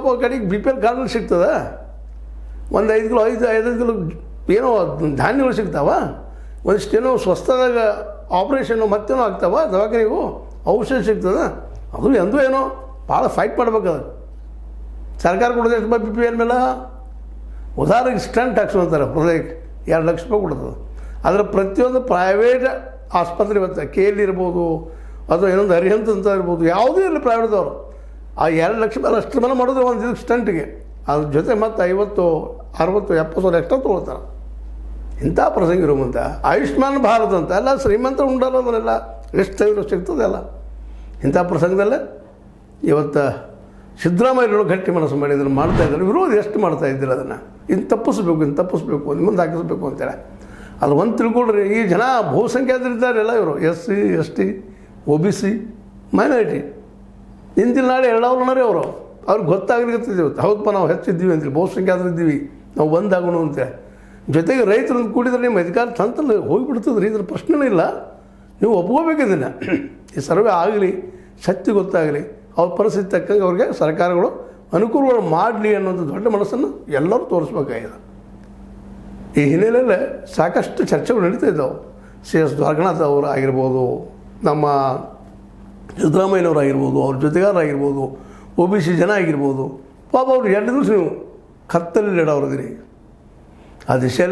ಪಾಪ ಕಡೆಗೆ B P L ಕಾರ್ಡ್ನಲ್ಲಿ ಸಿಗ್ತದೆ. ಒಂದು 5 ಕಿಲೋ 5 ಕಿಲೋ ಏನೋ ಧಾನ್ಯಗಳು ಸಿಗ್ತಾವ, ಒಂದಿಷ್ಟೇನೋ ಸ್ವಸ್ಥದಾಗ ಆಪ್ರೇಷನ್ನು ಮತ್ತೇನೋ ಆಗ್ತಾವ, ದವಾಖಾನೆಗೂ ಔಷಧ ಸಿಗ್ತದೆ. ಅದು ಎಂದೂ ಏನೋ ಭಾಳ ಫೈಟ್ ಮಾಡ್ಬೇಕದು. ಸರ್ಕಾರ ಕೊಡೋದು ಎಷ್ಟು ಬಿ ಪಿ ಎಲ್ ಮೇಲೆ? ಉದಾಹರಣೆಗೆ ಸ್ಟಂಟ್ ಹಾಕ್ಸೋಂತಾರೆ ಹೃದಯಕ್ಕೆ, 2 ಲಕ್ಷ ರೂಪಾಯಿ ಕೊಡ್ತದೆ. ಅದರ ಪ್ರತಿಯೊಂದು ಪ್ರೈವೇಟ್ ಆಸ್ಪತ್ರೆ ಇವತ್ತು KL ಇರ್ಬೋದು ಅಥವಾ ಇನ್ನೊಂದು ಅರಿಹಂತ ಅಂತ ಇರ್ಬೋದು, ಯಾವುದೇ ಇರಲಿ ಪ್ರೈವೇಟ್ದವರು, ಆ 2 ಲಕ್ಷ ಮೇಲೆ ಅಷ್ಟು ಮೇಲೆ ಮಾಡಿದ್ರೆ ಒಂದು ಇದಕ್ಕೆ ಸ್ಟಂಟಿಗೆ ಅದ್ರ ಜೊತೆ ಮತ್ತು 50, 60, 70 ಸಾವಿರ ಎಕ್ಸ್ಟ್ರಾ ತೊಗೊಳ್ತಾರೆ. ಇಂಥ ಪ್ರಸಂಗ ಇರೋ ಮುಂದೆ ಆಯುಷ್ಮಾನ್ ಭಾರತ್ ಅಂತ ಎಲ್ಲ ಶ್ರೀಮಂತ ಉಂಡಲ್ಲ, ಅದನ್ನೆಲ್ಲ ಎಷ್ಟು ತೆಗೆದು ಸಿಗ್ತದೆ ಅಲ್ಲ. ಇಂಥ ಪ್ರಸಂಗದಲ್ಲೇ ಇವತ್ತು ಸಿದ್ದರಾಮಯ್ಯರು ಗಟ್ಟಿ ಮನಸ್ಸು ಮಾಡಿ ಇದನ್ನು ಮಾಡ್ತಾಯಿದ್ದಾರೆ. ವಿರೋಧ ಎಷ್ಟು ಮಾಡ್ತಾ ಇದ್ದೀರ ಅದನ್ನು? ಇನ್ನು ತಪ್ಪಿಸ್ಬೇಕು ಇನ್ನು ಮುಂದೆ ಹಾಕಿಸ್ಬೇಕು ಅಂತೇಳಿ. ಅದು ಒಂದು ತಿಳ್ಕೊಳ್ರಿ, ಈ ಜನ ಬಹುಸಂಖ್ಯಾತರಿದ್ದಾರೆಲ್ಲ ಇವರು, SC ST OBC ಮೈನಾರಿಟಿ, ಇಂದಿನ ನಾಳೆ ಎರಡವ್ರನ್ನರೇ ಅವರು. ಅವ್ರಿಗೆ ಗೊತ್ತಾಗ್ಲಿಕ್ಕತ್ತಿದ್ದೀವಿ, ಹೌದಪ್ಪ ನಾವು ಹೆಚ್ಚಿದ್ದೀವಿ ಅಂತೇಳಿ, ಬಹುಸಂಖ್ಯಾತರಿದ್ದೀವಿ, ನಾವು ಒಂದಾಗೋಣ ಅಂತೇಳಿ. ಜೊತೆಗೆ ರೈತರನ್ನು ಕೂಡಿದ್ರೆ ನಿಮ್ಮ ಅಧಿಕಾರ ತಂತಲ್ಲಿ ಹೋಗಿಬಿಡ್ತದೆ ರೀ, ಇದ್ರ ಪ್ರಶ್ನೆನೇ ಇಲ್ಲ. ನೀವು ಒಪ್ಕೋಬೇಕು ಇದನ್ನು. ಈ ಸರ್ವೆ ಆಗಲಿ, ಸತ್ಯ ಗೊತ್ತಾಗಲಿ, ಅವ್ರ ಪರಿಸ್ಥಿತಿ ತಕ್ಕಂಗೆ ಅವ್ರಿಗೆ ಸರ್ಕಾರಗಳು ಅನುಕೂಲಗಳು ಮಾಡಲಿ ಅನ್ನೋದು ದೊಡ್ಡ ಮನಸ್ಸನ್ನು ಎಲ್ಲರೂ ತೋರಿಸ್ಬೇಕಾಗಿದೆ. ಈ ಹಿನ್ನೆಲೆಯಲ್ಲೇ ಸಾಕಷ್ಟು ಚರ್ಚೆಗಳು ನಡೀತಾ ಇದ್ದಾವೆ. CS ದ್ವಾರಕನಾಥ್ ಅವರು ಆಗಿರ್ಬೋದು, ನಮ್ಮ ಸಿದ್ದರಾಮಯ್ಯನವರು ಆಗಿರ್ಬೋದು, ಅವ್ರ ಜೊತೆಗಾರರಾಗಿರ್ಬೋದು, OBC ಜನ ಆಗಿರ್ಬೋದು. ಪಾಪ ಅವ್ರು 2 ದಿವಸ ನೀವು ಕತ್ತಲ್ಲಿ ಇಡೋರಿದ್ದೀರಿ. ಆ ದಿಶೆಯಲ್ಲಿ